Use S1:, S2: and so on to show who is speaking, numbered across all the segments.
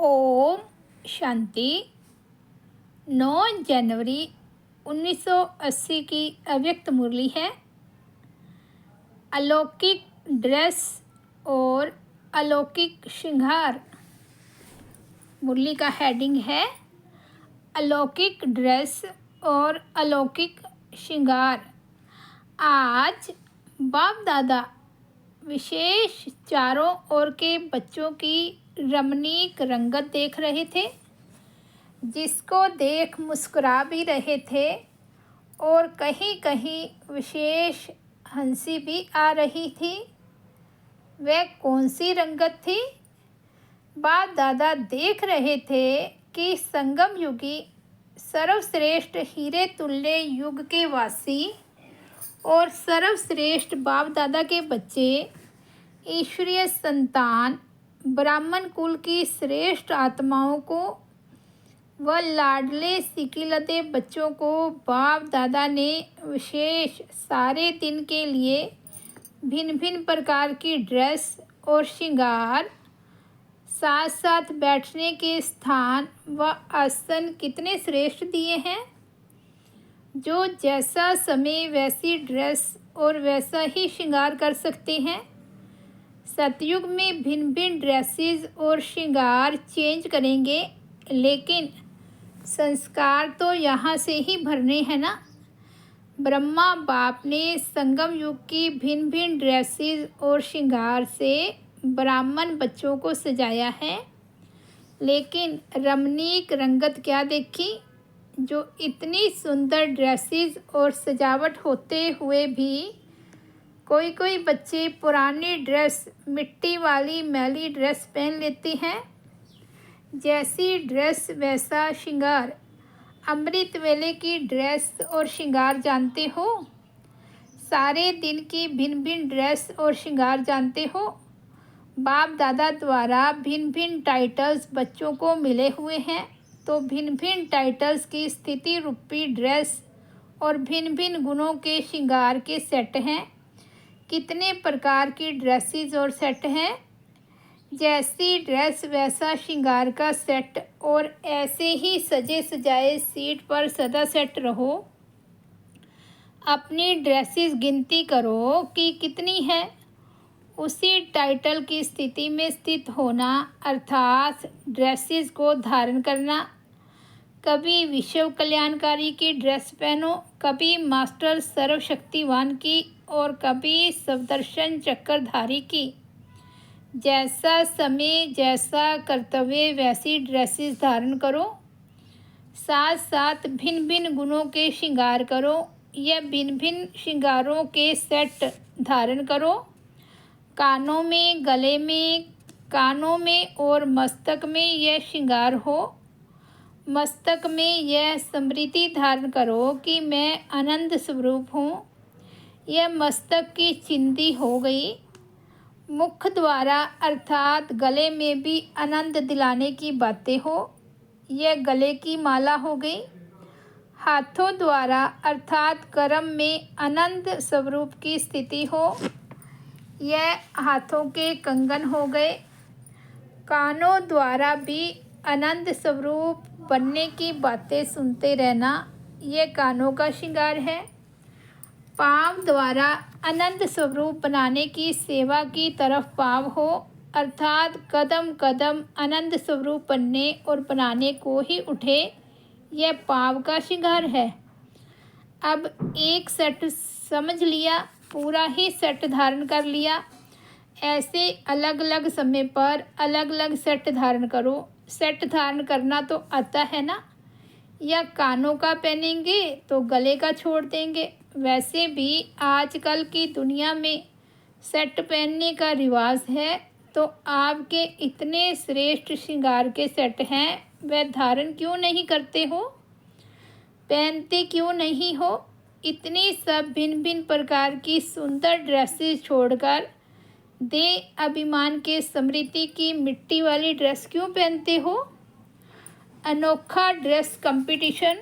S1: ओम शांति। 9 जनवरी 1980 की अव्यक्त मुरली है। अलौकिक ड्रेस और अलौकिक श्रृंगार। मुरली का हेडिंग है अलौकिक ड्रेस और अलौकिक श्रृंगार। आज बाप दादा विशेष चारों ओर के बच्चों की रमणीक रंगत देख रहे थे, जिसको देख मुस्कुरा भी रहे थे और कहीं कहीं विशेष हंसी भी आ रही थी। वह कौन सी रंगत थी? बाप दादा देख रहे थे कि संगम युगी सर्वश्रेष्ठ हीरे तुल्य युग के वासी और सर्वश्रेष्ठ बाप दादा के बच्चे, ईश्वरीय संतान, ब्राह्मण कुल की श्रेष्ठ आत्माओं को व लाडले सिकिलते बच्चों को बाप दादा ने विशेष सारे दिन के लिए भिन्न भिन्न प्रकार की ड्रेस और श्रृंगार, साथ साथ बैठने के स्थान व आसन कितने श्रेष्ठ दिए हैं। जो जैसा समय वैसी ड्रेस और वैसा ही श्रृंगार कर सकते हैं। सतयुग में भिन्न भिन्न ड्रेसेस और श्रृंगार चेंज करेंगे, लेकिन संस्कार तो यहाँ से ही भरने हैं ना। ब्रह्मा बाप ने संगम युग की भिन्न भिन्न ड्रेसेस और श्रृंगार से ब्राह्मण बच्चों को सजाया है, लेकिन रमणीक रंगत क्या देखी। जो इतनी सुंदर ड्रेसेस और सजावट होते हुए भी कोई कोई बच्चे पुरानी ड्रेस, मिट्टी वाली मैली ड्रेस पहन लेते हैं। जैसी ड्रेस वैसा श्रृंगार। अमृत वेले की ड्रेस और श्रृंगार जानते हो। सारे दिन की भिन्न भिन्न ड्रेस और श्रृंगार जानते हो। बाप दादा द्वारा भिन्न भिन्न टाइटल्स बच्चों को मिले हुए हैं, तो भिन्न भिन्न टाइटल्स की स्थिति रूपी ड्रेस और भिन्न भिन्न गुणों के श्रृंगार के सेट हैं। कितने प्रकार की ड्रेसेस और सेट हैं। जैसी ड्रेस वैसा श्रृंगार का सेट, और ऐसे ही सजे सजाए सीट पर सदा सेट रहो। अपनी ड्रेसेस गिनती करो कि कितनी है। उसी टाइटल की स्थिति में स्थित होना, अर्थात ड्रेसेस को धारण करना। कभी विश्व कल्याणकारी की ड्रेस पहनो, कभी मास्टर सर्वशक्तिवान की और कभी सवदर्शन चक्रधारी की। जैसा समय जैसा कर्तव्य वैसी ड्रेसेस धारण करो। साथ साथ भिन्न भिन्न गुणों के श्रृंगार करो या भिन्न भिन्न श्रृंगारों के सेट धारण करो। कानों में, गले में, कानों में और मस्तक में यह श्रृंगार हो। मस्तक में यह स्मृति धारण करो कि मैं आनंद स्वरूप हूँ। यह मस्तक की चिंदी हो गई। मुख द्वारा अर्थात गले में भी आनंद दिलाने की बातें हो। यह गले की माला हो गई। हाथों द्वारा अर्थात कर्म में आनंद स्वरूप की स्थिति हो। यह हाथों के कंगन हो गए। कानों द्वारा भी आनंद स्वरूप बनने की बातें सुनते रहना, यह कानों का श्रृंगार है। पाँव द्वारा आनंद स्वरूप बनाने की सेवा की तरफ पाँव हो, अर्थात कदम कदम आनंद स्वरूप बनने और बनाने को ही उठे, यह पाँव का श्रृंगार है। अब एक सेट समझ लिया, पूरा ही सेट धारण कर लिया। ऐसे अलग अलग समय पर अलग अलग सेट धारण करो। सेट धारण करना तो आता है ना। या कानों का पहनेंगे तो गले का छोड़ देंगे। वैसे भी आजकल की दुनिया में सेट पहनने का रिवाज है, तो आपके इतने श्रेष्ठ श्रृंगार के सेट हैं, वह धारण क्यों नहीं करते हो? पहनते क्यों नहीं हो? इतनी सब भिन्न भिन्न प्रकार की सुंदर ड्रेसेस छोड़कर दे अभिमान के स्मृति की मिट्टी वाली ड्रेस क्यों पहनते हो? अनोखा ड्रेस कंपटीशन।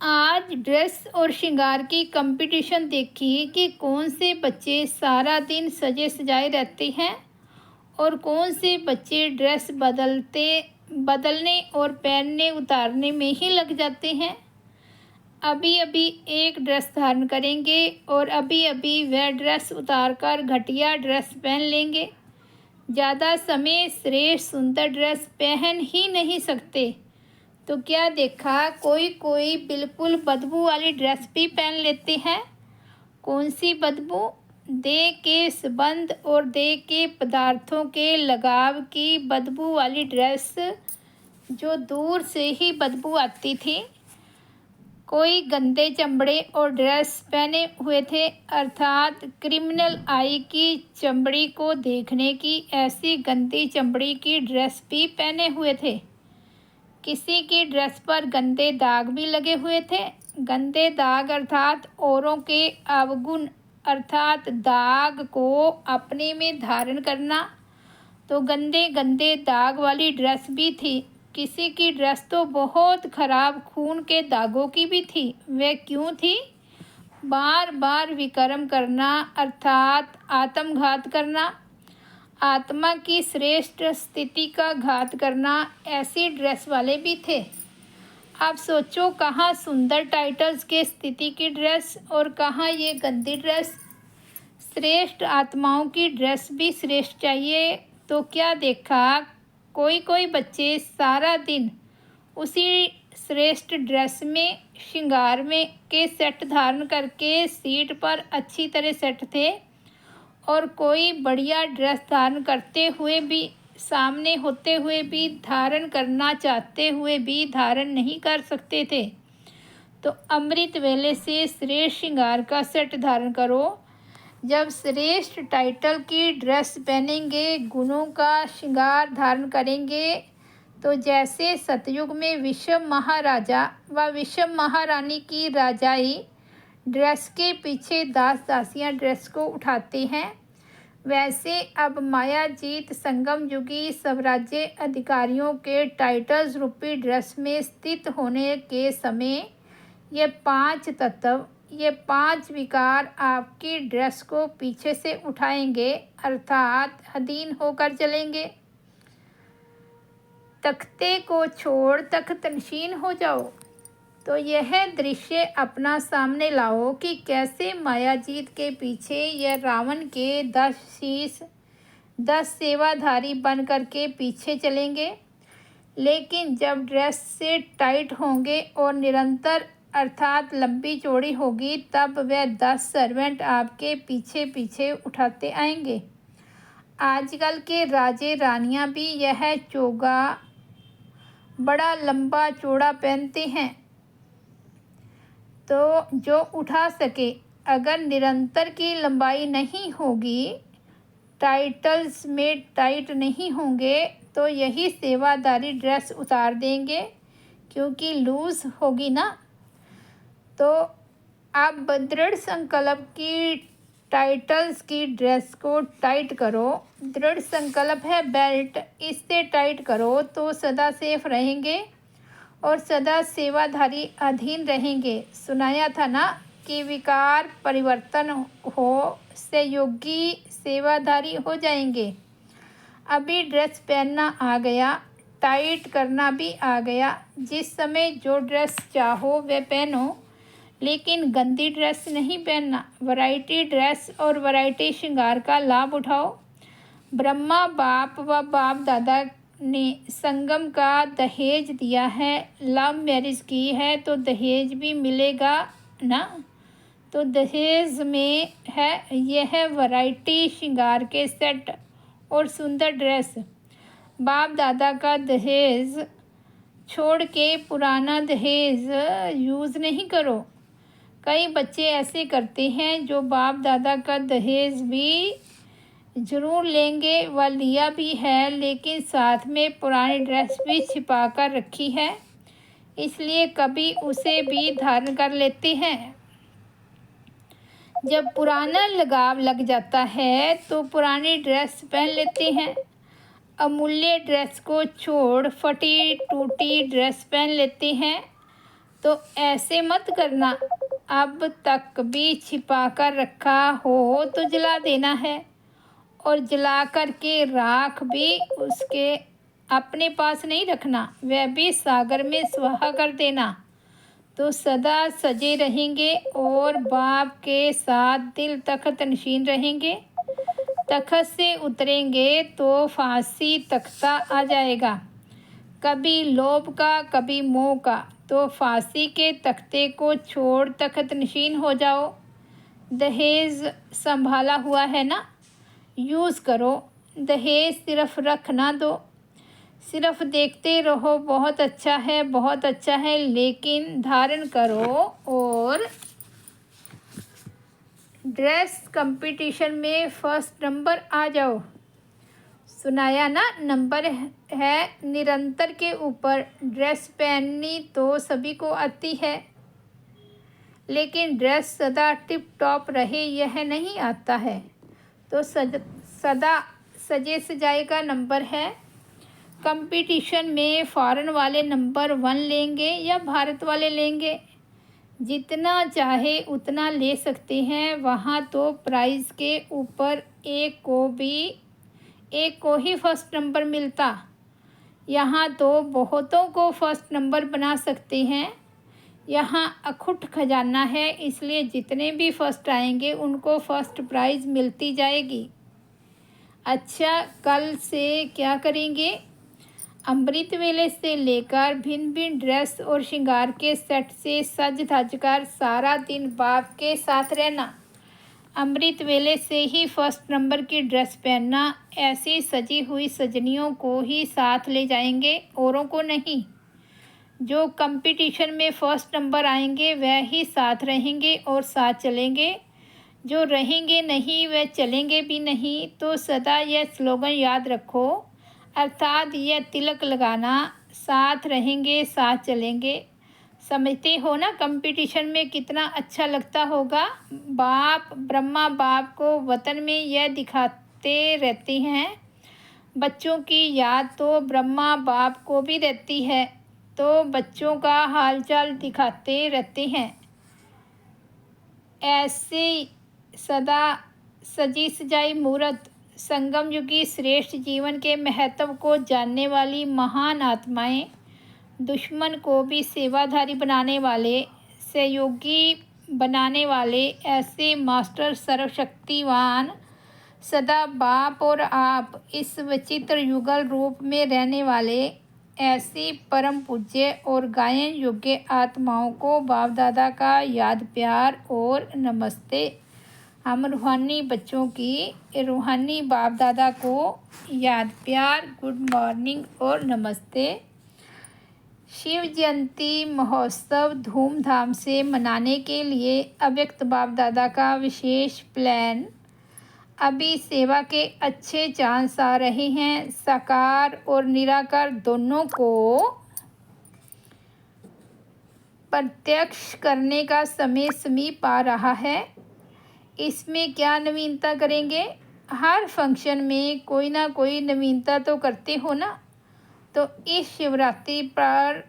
S1: आज ड्रेस और श्रृंगार की कंपटीशन देखिए कि कौन से बच्चे सारा दिन सजे सजाए रहते हैं और कौन से बच्चे ड्रेस बदलने और पहनने उतारने में ही लग जाते हैं। अभी अभी एक ड्रेस धारण करेंगे और अभी अभी वह ड्रेस उतार कर घटिया ड्रेस पहन लेंगे। ज़्यादा समय श्रेष्ठ सुंदर ड्रेस पहन ही नहीं सकते तो क्या देखा, कोई कोई बिल्कुल बदबू वाली ड्रेस भी पहन लेते हैं। कौन सी बदबू? देह के संबंध और देह के पदार्थों के लगाव की बदबू वाली ड्रेस, जो दूर से ही बदबू आती थी। कोई गंदे चमड़े और ड्रेस पहने हुए थे, अर्थात क्रिमिनल आई की चमड़ी को देखने की ऐसी गंदी चमड़ी की ड्रेस भी पहने हुए थे। किसी की ड्रेस पर गंदे दाग भी लगे हुए थे। गंदे दाग अर्थात औरों के अवगुण, अर्थात दाग को अपने में धारण करना। तो गंदे गंदे दाग वाली ड्रेस भी थी। किसी की ड्रेस तो बहुत खराब खून के दागों की भी थी। वह क्यों थी? बार बार विक्रम करना अर्थात आत्मघात करना, आत्मा की श्रेष्ठ स्थिति का घात करना, ऐसी ड्रेस वाले भी थे। आप सोचो, कहाँ सुंदर टाइटल्स के स्थिति की ड्रेस और कहाँ ये गंदी ड्रेस। श्रेष्ठ आत्माओं की ड्रेस भी श्रेष्ठ चाहिए तो क्या देखा, कोई कोई बच्चे सारा दिन उसी श्रेष्ठ ड्रेस में श्रृंगार में के सेट धारण करके सीट पर अच्छी तरह सेट थे और कोई बढ़िया ड्रेस धारण करते हुए भी, सामने होते हुए भी, धारण करना चाहते हुए भी धारण नहीं कर सकते थे। तो अमृत वेले से श्रेष्ठ श्रृंगार का सेट धारण करो। जब श्रेष्ठ टाइटल की ड्रेस पहनेंगे, गुणों का श्रृंगार धारण करेंगे, तो जैसे सतयुग में विषम महाराजा व विषम महारानी की राजाई ड्रेस के पीछे दास दासियां ड्रेस को उठाते हैं, वैसे अब मायाजीत संगम युगी स्वराज्य अधिकारियों के टाइटल्स रूपी ड्रेस में स्थित होने के समय ये 5 तत्व, ये 5 विकार आपकी ड्रेस को पीछे से उठाएंगे, अर्थात अधीन होकर चलेंगे। तख्ते को छोड़ तख्त नशीन हो जाओ। तो यह दृश्य अपना सामने लाओ कि कैसे मायाजीत के पीछे यह रावण के 10 शीश 10 सेवाधारी बन करके पीछे चलेंगे। लेकिन जब ड्रेस से टाइट होंगे और निरंतर अर्थात लंबी चौड़ी होगी, तब वह 10 सर्वेंट आपके पीछे पीछे उठाते आएंगे। आजकल के राजे रानियां भी यह चोगा बड़ा लंबा चौड़ा पहनते हैं, तो जो उठा सके। अगर निरंतर की लंबाई नहीं होगी, टाइटल्स में टाइट नहीं होंगे, तो यही सेवादारी ड्रेस उतार देंगे क्योंकि लूज होगी ना। तो आप दृढ़ संकल्प की टाइटल्स की ड्रेस को टाइट करो। दृढ़ संकल्प है बेल्ट, इससे टाइट करो तो सदा सेफ रहेंगे और सदा सेवाधारी अधीन रहेंगे। सुनाया था ना कि विकार परिवर्तन हो से योगी सेवाधारी हो जाएंगे। अभी ड्रेस पहनना आ गया, टाइट करना भी आ गया। जिस समय जो ड्रेस चाहो वह पहनो, लेकिन गंदी ड्रेस नहीं पहनना। वैरायटी ड्रेस और वैरायटी श्रृंगार का लाभ उठाओ। ब्रह्मा बाप व बाप दादा ने संगम का दहेज दिया है, लव मैरिज की है तो दहेज भी मिलेगा ना। तो दहेज में है यह वैरायटी श्रृंगार के सेट और सुंदर ड्रेस। बाप दादा का दहेज छोड़ के पुराना दहेज यूज़ नहीं करो। कई बच्चे ऐसे करते हैं जो बाप दादा का दहेज भी ज़रूर लेंगे व लिया भी है, लेकिन साथ में पुरानी ड्रेस भी छिपा कर रखी है, इसलिए कभी उसे भी धारण कर लेते हैं। जब पुराना लगाव लग जाता है तो पुरानी ड्रेस पहन लेते हैं। अमूल्य ड्रेस को छोड़ फटी टूटी ड्रेस पहन लेते हैं। तो ऐसे मत करना। अब तक भी छिपा कर रखा हो तो जला देना है और जला कर के राख भी उसके अपने पास नहीं रखना, वह भी सागर में स्वाहा कर देना, तो सदा सजे रहेंगे और बाप के साथ दिल तख्त नशीन रहेंगे। तख्त से उतरेंगे तो फांसी तख्ता आ जाएगा, कभी लोभ का कभी मोह का, तो फांसी के तख्ते को छोड़ तख्त नशीन हो जाओ। दहेज संभाला हुआ है ना, यूज़ करो। दहेज सिर्फ रख ना दो, सिर्फ देखते रहो बहुत अच्छा है बहुत अच्छा है, लेकिन धारण करो और ड्रेस कंपटीशन में फर्स्ट नंबर आ जाओ। सुनाया ना, नंबर है निरंतर के ऊपर। ड्रेस पहननी तो सभी को आती है, लेकिन ड्रेस सदा टिप टॉप रहे यह नहीं आता है। तो सदा सजे सजाए का नंबर है। कंपटीशन में फॉरेन वाले नंबर 1 लेंगे या भारत वाले लेंगे, जितना चाहे उतना ले सकते हैं। वहाँ तो प्राइज़ के ऊपर एक को ही फर्स्ट नंबर मिलता, यहाँ तो बहुतों को फर्स्ट नंबर बना सकते हैं। यहाँ अखुट खजाना है, इसलिए जितने भी फर्स्ट आएंगे उनको फर्स्ट प्राइज़ मिलती जाएगी। अच्छा, कल से क्या करेंगे? अमृत वेले से लेकर भिन्न भिन्न ड्रेस और श्रृंगार के सेट से सज धज कर सारा दिन बाप के साथ रहना। अमृत वेले से ही फर्स्ट नंबर की ड्रेस पहनना। ऐसी सजी हुई सजनियों को ही साथ ले जाएंगे, औरों को नहीं। जो कंपटीशन में फर्स्ट नंबर आएंगे वह ही साथ रहेंगे और साथ चलेंगे। जो रहेंगे नहीं वह चलेंगे भी नहीं। तो सदा यह स्लोगन याद रखो, अर्थात यह तिलक लगाना, साथ रहेंगे साथ चलेंगे। समझते हो ना कंपटीशन में कितना अच्छा लगता होगा। बाप ब्रह्मा बाप को वतन में यह दिखाते रहते हैं। बच्चों की याद तो ब्रह्मा बाप को भी रहती है, तो बच्चों का हालचाल दिखाते रहते हैं। ऐसे सदा सजी सजाई मूर्त संगम युगी श्रेष्ठ जीवन के महत्व को जानने वाली महान आत्माएं, दुश्मन को भी सेवाधारी बनाने वाले, सहयोगी बनाने वाले, ऐसे मास्टर सर्वशक्तिवान सदा बाप और आप इस विचित्र युगल रूप में रहने वाले, ऐसी परम पूज्य और गायन योग्य आत्माओं को बाप दादा का याद प्यार और नमस्ते। हम रूहानी बच्चों की रूहानी बाप दादा को याद प्यार, गुड मॉर्निंग और नमस्ते। शिव जयंती महोत्सव धूमधाम से मनाने के लिए अव्यक्त बाप दादा का विशेष प्लान। अभी सेवा के अच्छे चांस आ रहे हैं। साकार और निराकार दोनों को प्रत्यक्ष करने का समय समीप आ रहा है। इसमें क्या नवीनता करेंगे? हर फंक्शन में कोई ना कोई नवीनता तो करते हो ना, तो इस शिवरात्रि पर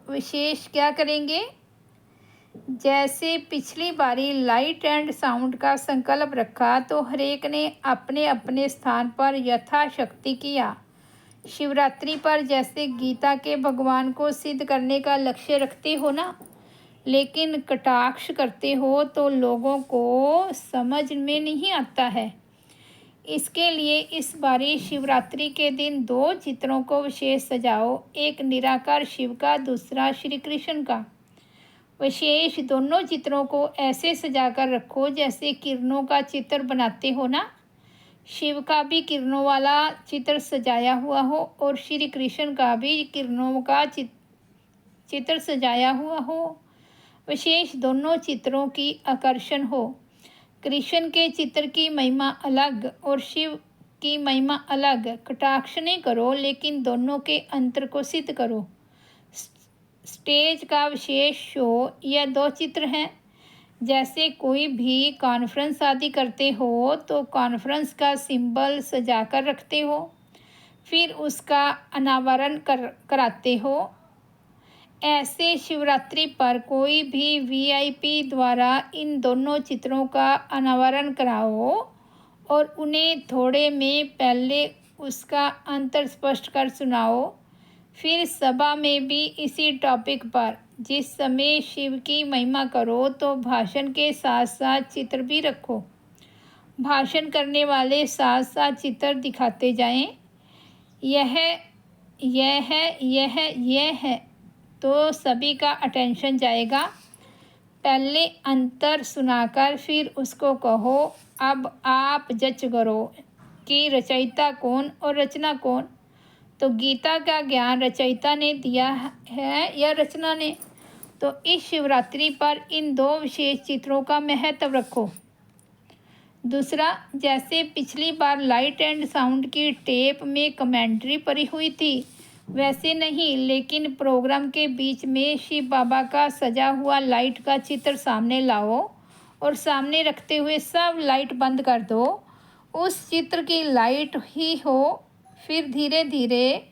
S1: विशेष क्या करेंगे? जैसे पिछली बारी लाइट एंड साउंड का संकल्प रखा तो हर एक ने अपने अपने स्थान पर यथाशक्ति किया। शिवरात्रि पर जैसे गीता के भगवान को सिद्ध करने का लक्ष्य रखते हो ना, लेकिन कटाक्ष करते हो तो लोगों को समझ में नहीं आता है। इसके लिए इस बारी शिवरात्रि के दिन 2 चित्रों को विशेष सजाओ, एक निराकार शिव का, दूसरा श्री कृष्ण का। विशेष दोनों चित्रों को ऐसे सजाकर रखो जैसे किरणों का चित्र बनाते हो ना। शिव का भी किरणों वाला चित्र सजाया हुआ हो और श्री कृष्ण का भी किरणों का चित्र सजाया हुआ हो। विशेष दोनों चित्रों की आकर्षण हो। कृष्ण के चित्र की महिमा अलग और शिव की महिमा अलग। कटाक्ष नहीं करो, लेकिन दोनों के अंतर को सिद्ध करो। स्टेज का विशेष शो यह 2 चित्र हैं। जैसे कोई भी कॉन्फ्रेंस आदि करते हो तो कॉन्फ्रेंस का सिंबल सजाकर रखते हो, फिर उसका अनावरण कराते हो। ऐसे शिवरात्रि पर कोई भी वीआईपी द्वारा इन दोनों चित्रों का अनावरण कराओ और उन्हें थोड़े में पहले उसका अंतर स्पष्ट कर सुनाओ। फिर सभा में भी इसी टॉपिक पर जिस समय शिव की महिमा करो तो भाषण के साथ साथ चित्र भी रखो। भाषण करने वाले साथ साथ चित्र दिखाते जाएं। यह है तो सभी का अटेंशन जाएगा। पहले अंतर सुनाकर फिर उसको कहो, अब आप जज करो कि रचयिता कौन और रचना कौन। तो गीता का ज्ञान रचयिता ने दिया है या रचना ने। तो इस शिवरात्रि पर इन दो विशेष चित्रों का महत्व रखो। दूसरा, जैसे पिछली बार लाइट एंड साउंड की टेप में कमेंट्री पड़ी हुई थी वैसे नहीं, लेकिन प्रोग्राम के बीच में शिव बाबा का सजा हुआ लाइट का चित्र सामने लाओ और सामने रखते हुए सब लाइट बंद कर दो। उस चित्र की लाइट ही हो। फिर धीरे धीरे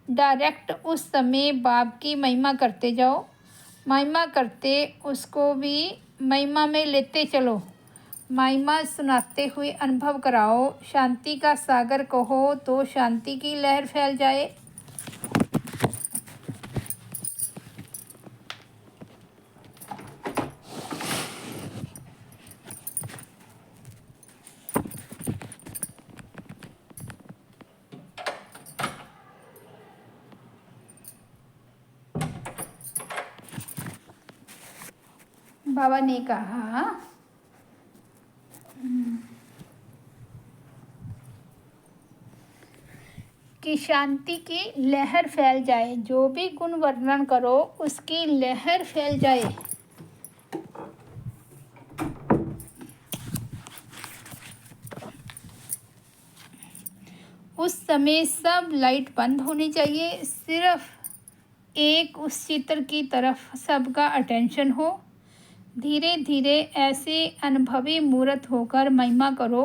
S1: डायरेक्ट उस समय बाप की महिमा करते जाओ। महिमा करते उसको भी महिमा में लेते चलो। महिमा सुनाते हुए अनुभव कराओ। शांति का सागर कहो तो शांति की लहर फैल जाए। बाबा ने कहा कि शांति की लहर फैल जाए। जो भी गुण वर्णन करो उसकी लहर फैल जाए। उस समय सब लाइट बंद होनी चाहिए। सिर्फ एक उस चित्र की तरफ सबका अटेंशन हो। धीरे धीरे ऐसे अनुभवी मूर्त होकर महिमा करो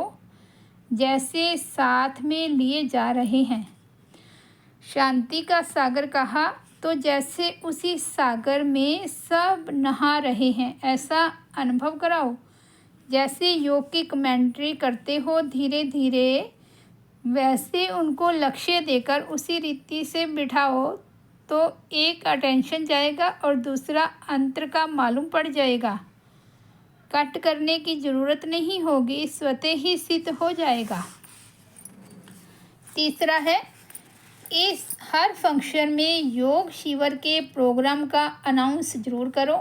S1: जैसे साथ में लिए जा रहे हैं। शांति का सागर कहा तो जैसे उसी सागर में सब नहा रहे हैं ऐसा अनुभव कराओ। जैसे योग की कमेंट्री करते हो धीरे धीरे वैसे उनको लक्ष्य देकर उसी रीति से बिठाओ तो एक अटेंशन जाएगा और दूसरा अंतर का मालूम पड़ जाएगा। कट करने की ज़रूरत नहीं होगी, स्वतः ही सिद्ध हो जाएगा। तीसरा है, इस हर फंक्शन में योग शिविर के प्रोग्राम का अनाउंस ज़रूर करो।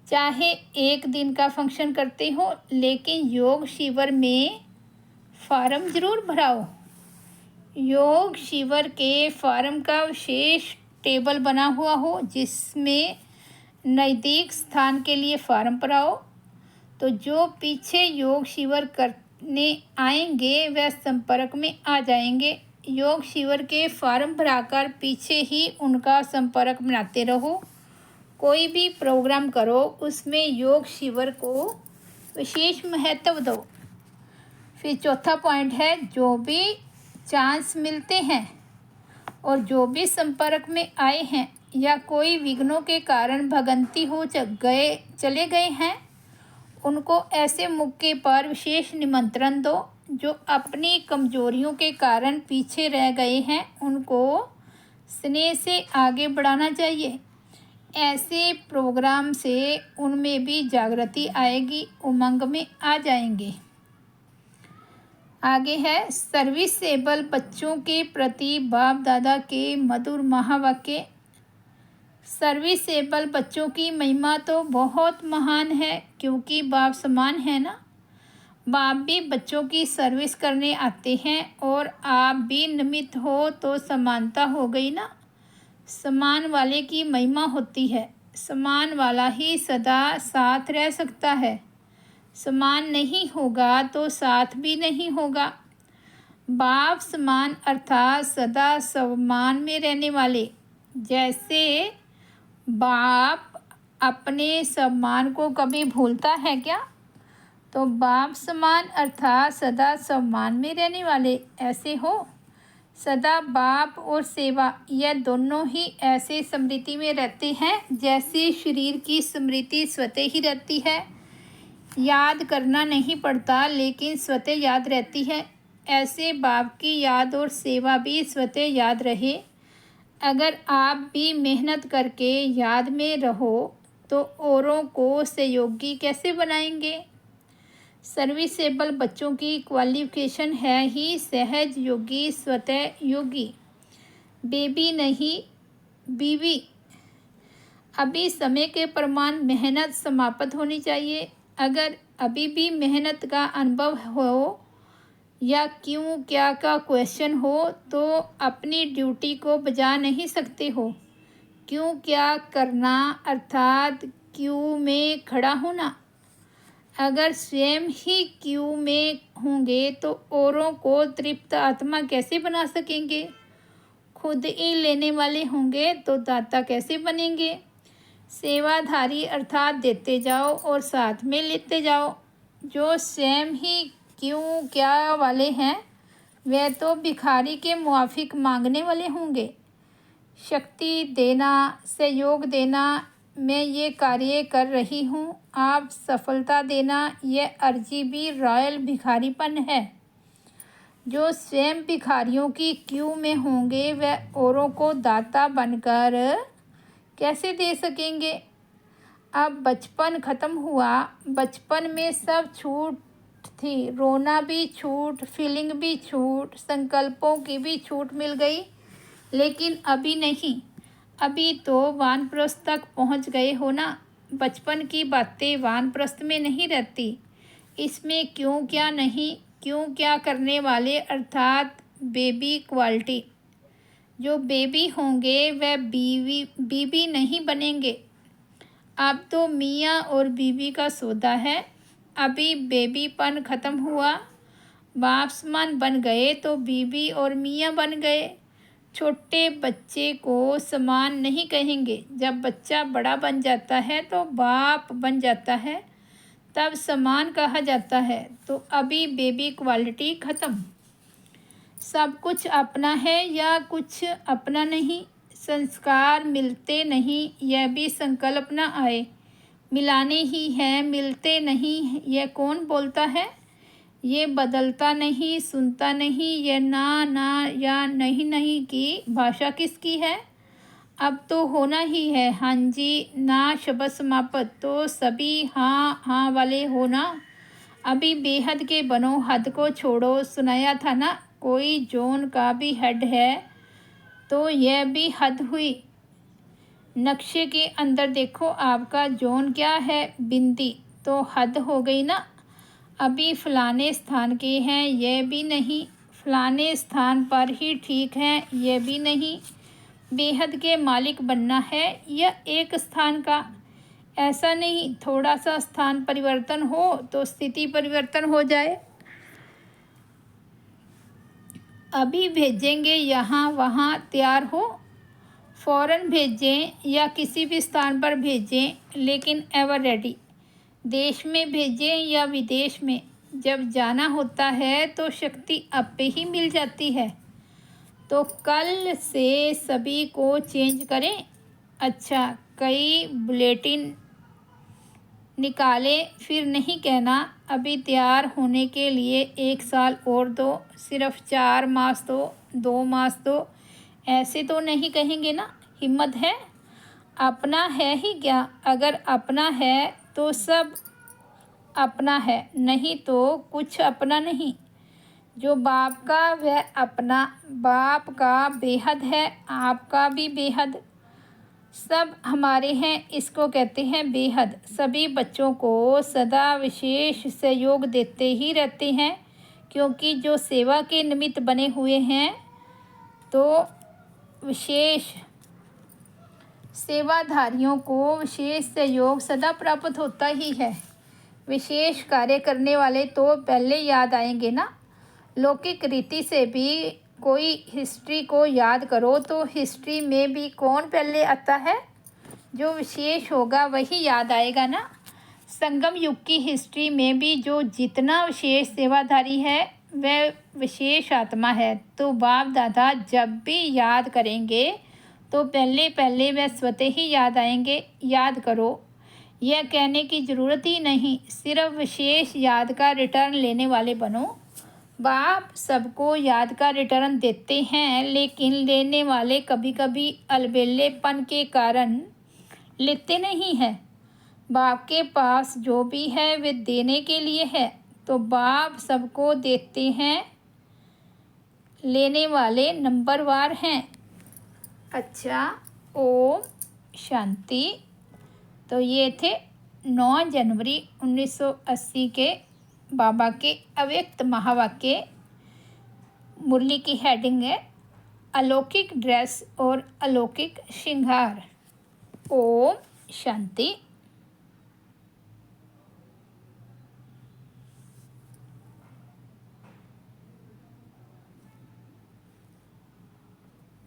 S1: चाहे एक दिन का फंक्शन करते हो लेकिन योग शिविर में फॉर्म ज़रूर भराओ। योग शिविर के फॉर्म का विशेष टेबल बना हुआ हो जिसमें नज़दीक स्थान के लिए फॉर्म भराओ। तो जो पीछे योग शिविर करने आएंगे वह संपर्क में आ जाएंगे। योग शिविर के फॉर्म भराकर पीछे ही उनका संपर्क बनाते रहो। कोई भी प्रोग्राम करो उसमें योग शिविर को विशेष महत्व दो। फिर चौथा पॉइंट है, जो भी चांस मिलते हैं और जो भी संपर्क में आए हैं या कोई विघ्नों के कारण भगंती हो चले गए हैं उनको ऐसे मौके पर विशेष निमंत्रण दो। जो अपनी कमजोरियों के कारण पीछे रह गए हैं उनको स्नेह से आगे बढ़ाना चाहिए। ऐसे प्रोग्राम से उनमें भी जागृति आएगी, उमंग में आ जाएंगे। आगे है, सर्विसेबल बच्चों के प्रति बाप दादा के मधुर महावाक्य। सर्विसेबल बच्चों की महिमा तो बहुत महान है क्योंकि बाप समान है ना। बाप भी बच्चों की सर्विस करने आते हैं और आप भी निमित्त हो तो समानता हो गई ना। समान वाले की महिमा होती है। समान वाला ही सदा साथ रह सकता है। समान नहीं होगा तो साथ भी नहीं होगा। बाप समान अर्थात सदा सम्मान में रहने वाले। जैसे बाप अपने सम्मान को कभी भूलता है क्या? तो बाप समान अर्थात सदा सम्मान में रहने वाले ऐसे हो। सदा बाप और सेवा यह दोनों ही ऐसे स्मृति में रहते हैं जैसे शरीर की स्मृति स्वतः ही रहती है। याद करना नहीं पड़ता लेकिन स्वतः याद रहती है। ऐसे बाप की याद और सेवा भी स्वतः याद रहे। अगर आप भी मेहनत करके याद में रहो तो औरों को सहयोगी कैसे बनाएंगे। सर्विसेबल बच्चों की क्वालिफिकेशन है ही सहज योगी, स्वतः योगी। बेबी नहीं बीवी। अभी समय के प्रमाण मेहनत समाप्त होनी चाहिए। अगर अभी भी मेहनत का अनुभव हो या क्यों क्या का क्वेश्चन हो तो अपनी ड्यूटी को बजा नहीं सकते हो। क्यों क्या करना अर्थात क्यों में खड़ा होना। अगर स्वयं ही क्यों में होंगे तो औरों को तृप्त आत्मा कैसे बना सकेंगे। खुद ही लेने वाले होंगे तो दाता कैसे बनेंगे। सेवाधारी अर्थात देते जाओ और साथ में लेते जाओ। जो स्वयं ही क्यों क्या वाले हैं वे तो भिखारी के मुआफिक मांगने वाले होंगे। शक्ति देना, सहयोग देना, मैं ये कार्य कर रही हूँ, आप सफलता देना, ये अर्जी भी रॉयल भिखारीपन है। जो स्वयं भिखारियों की क्यू में होंगे वह औरों को दाता बनकर कैसे दे सकेंगे। अब बचपन ख़त्म हुआ। बचपन में सब छूट थी, रोना भी छूट, फीलिंग भी छूट, संकल्पों की भी छूट मिल गई। लेकिन अभी नहीं, अभी तो वानप्रस्थ तक पहुंच गए हो ना। बचपन की बातें वानप्रस्थ में नहीं रहती। इसमें क्यों क्या नहीं, क्यों क्या करने वाले अर्थात बेबी क्वालिटी। जो बेबी होंगे वह बीबी नहीं बनेंगे। अब तो मियाँ और बीबी का सौदा है। अभी बेबीपन ख़त्म हुआ, बाप समान बन गए तो बीबी और मियाँ बन गए। छोटे बच्चे को समान नहीं कहेंगे। जब बच्चा बड़ा बन जाता है तो बाप बन जाता है, तब समान कहा जाता है। तो अभी बेबी क्वालिटी ख़त्म। सब कुछ अपना है या कुछ अपना नहीं। संस्कार मिलते नहीं, यह भी संकल्प न आए। मिलाने ही है, मिलते नहीं, यह कौन बोलता है। ये बदलता नहीं, सुनता नहीं, यह ना या नहीं की भाषा किसकी है। अब तो होना ही है। हाँ जी ना शब्द समाप्त तो सभी हाँ हाँ वाले होना। अभी बेहद के बनो, हद को छोड़ो। सुनाया था ना कोई जोन का भी हेड है तो यह भी हद हुई। नक्शे के अंदर देखो आपका जोन क्या है, बिंदी तो हद हो गई ना। अभी फलाने स्थान के हैं यह भी नहीं, फलाने स्थान पर ही ठीक है यह भी नहीं। बेहद के मालिक बनना है या एक स्थान का, ऐसा नहीं थोड़ा सा स्थान परिवर्तन हो तो स्थिति परिवर्तन हो जाए। अभी भेजेंगे यहाँ वहाँ तैयार हो। फ़ौरन भेजें या किसी भी स्थान पर भेजें लेकिन एवर रेडी। देश में भेजें या विदेश में, जब जाना होता है तो शक्ति आपे ही मिल जाती है। तो कल से सभी को चेंज करें। अच्छा, कई बुलेटिन निकालें, फिर नहीं कहना अभी तैयार होने के लिए 1 साल और दो, सिर्फ 4 मास दो, 2 मास दो, ऐसे तो नहीं कहेंगे ना। हिम्मत है। अपना है ही क्या। अगर अपना है तो सब अपना है, नहीं तो कुछ अपना नहीं। जो बाप का वह अपना, बाप का बेहद है, आपका भी बेहद, सब हमारे हैं, इसको कहते हैं बेहद। सभी बच्चों को सदा विशेष सहयोग देते ही रहते हैं क्योंकि जो सेवा के निमित्त बने हुए हैं तो विशेष सेवाधारियों को विशेष सहयोग सदा प्राप्त होता ही है। विशेष कार्य करने वाले तो पहले याद आएंगे ना। लौकिक रीति से भी कोई हिस्ट्री को याद करो तो हिस्ट्री में भी कौन पहले आता है। जो विशेष होगा वही याद आएगा ना। संगम युग की हिस्ट्री में भी जो जितना विशेष सेवाधारी है वह विशेष आत्मा है। तो बाप दादा जब भी याद करेंगे तो पहले वह स्वतः ही याद आएंगे। याद करो, यह कहने की ज़रूरत ही नहीं, सिर्फ विशेष याद का रिटर्न लेने वाले बनो। बाप सबको याद का रिटर्न देते हैं, लेकिन लेने वाले कभी कभी अलबेलेपन के कारण लेते नहीं हैं। बाप के पास जो भी है वे देने के लिए है, तो बाप सबको देते हैं, लेने वाले नंबरवार हैं। अच्छा, ओम शांति। तो ये थे 9 जनवरी 1980 के बाबा के अव्यक्त महावाक्य। मुरली की हेडिंग है अलौकिक ड्रेस और अलौकिक श्रृंगार। ओम शांति।